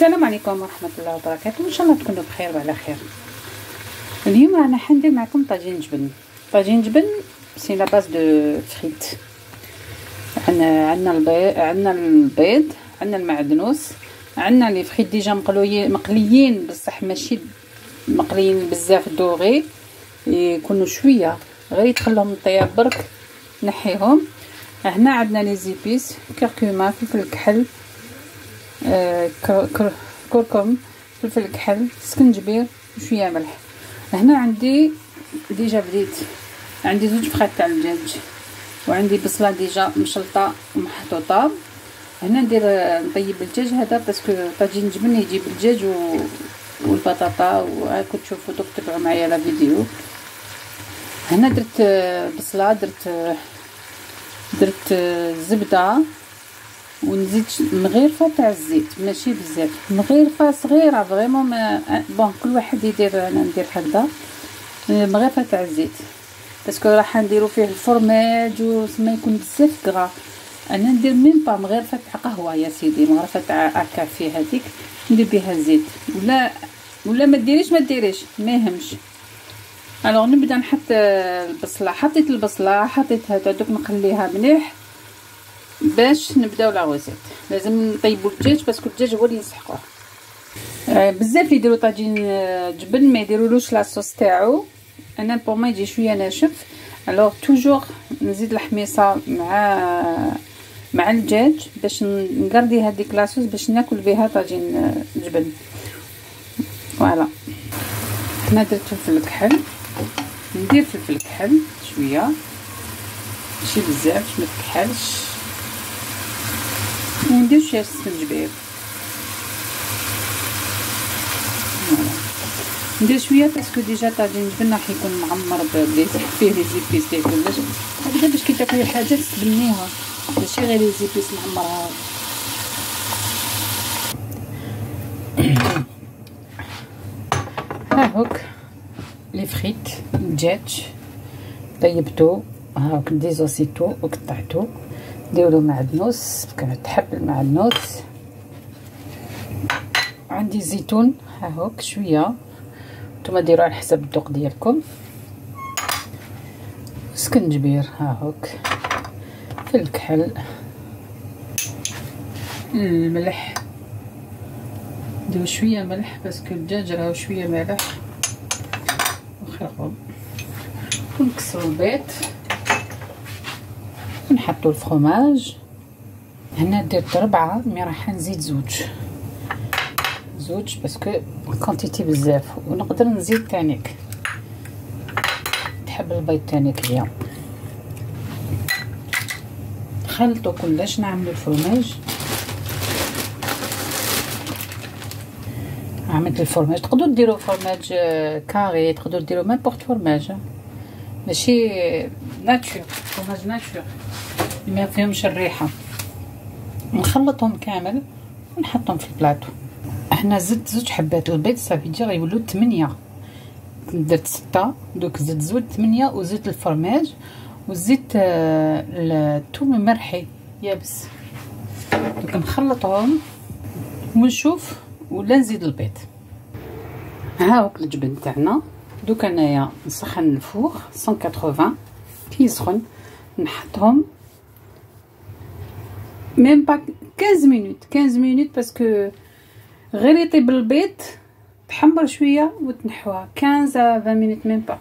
السلام عليكم ورحمة الله وبركاته. ان شاء الله تكونوا بخير وعلى خير. اليوم رانا حندير معكم طاجين جبن. طاجين جبن سي لا باز دو فريت. عندنا البيض، عندنا المعدنوس، عندنا لي فريت ديجا مقليين بصح ماشي مقليين بزاف دوغي، يكونوا شويه غير يدخلهم الطياب برك نحيهم. هنا عندنا لي زيبيس، كركومه، فلفل كحل، كركم، فلفل كحل، سكنجبير، شويه ملح. هنا عندي ديجا بديت عندي زوج فخات تاع الدجاج، وعندي بصله ديجا مشلطه ومحطوطه. هنا ندير نطيب الدجاج هذا باسكو طاجين جبن يجي بالدجاج والبطاطا، وهاكم تشوفوا دوك تبعوا معايا لا فيديو. هنا درت بصله، درت زبده، ونزيد مغيرفه تاع الزيت، ماشي بزاف، مغيرفه صغيره فريمون. بون كل واحد يدير، انا ندير هكذا مغيرفه تاع الزيت باسكو راح نديرو فيه الفرماج وما يكون بزاف كغا. انا ندير ميم با مغيرفه تاع قهوه يا سيدي، مغيرفه تاع كافي هذيك ندير بها الزيت، ولا ما ديريش ما يهمش. الوغ نبدا نحط البصله، حطيت البصله، حطيت هذا دوك نقليها مليح باش نبداو لاغوزيت. لازم نطيبوا الدجاج باسكو الدجاج هو اللي يسحقوه. بزاف يديروا طاجين جبن ما يديرولوش لاصوص تاعو. انا بور ما يجي شويه ناشف، الوغ توجور نزيد الحميصه مع الدجاج باش نقردي هذيك لاصوص باش ناكل بها طاجين جبن. فوالا هنا درت فلفل كحل، ندير فلفل كحل شويه ماشي بزاف باش ما تكحلش، وندير شويه السكنجبير. ندير شويه باسكو ديجا طاجين جبن راح يكون معمر فيه لي زيبيس ديال كلش، هكذا باش كي تاكلي الحاجه تبنيها، ماشي غير لي زيبيس معمرها. ها هوك لي فريت الدجاج طيبتو، ها هوك ديزوسيتو وقطعتو، نديرو معدنوس كما تحب المعدنوس. عندي زيتون ها هوك شويه، نتوما ديروا على حسب الذوق ديالكم. سكنجبير ها هوك، في الكحل، الملح، نديرو شويه ملح باسكو الدجاج راهو شويه مالح، ونخرقو ونكسرو البيض ونحطو الفرماج. هنا درت 4 مي راح نزيد زوج باسكو كونتيتي بزاف، ونقدر نزيد تانيك تحب البيض تانيك ليا. خلطو كلش، نعملو الفرماج. عملت الفرماج، تقدروا ديروا فرماج كاري، تقدروا ديروا ميمبورط فرماج، ماشي ناتشور، فرماج ناتشور ما فيهمش الريحه. نخلطهم كامل ونحطهم في البلاطو. احنا زدت 2 حبات البيض صافي ديجا غيولوا 8، درت 6 دوك زدت 8 وزدت الفرماج وزدت الثوم مرحي يابس. دوك نخلطهم ونشوف ولا نزيد البيض. ها هوك الجبن تاعنا. دوك انايا نسخن الفوغ 180 كي يسخن، نحطهم ميم با 15 مينوت باسكو غير يطيب البيض، تحمر شويه وتنحوها 15 20 مينوت ميم با.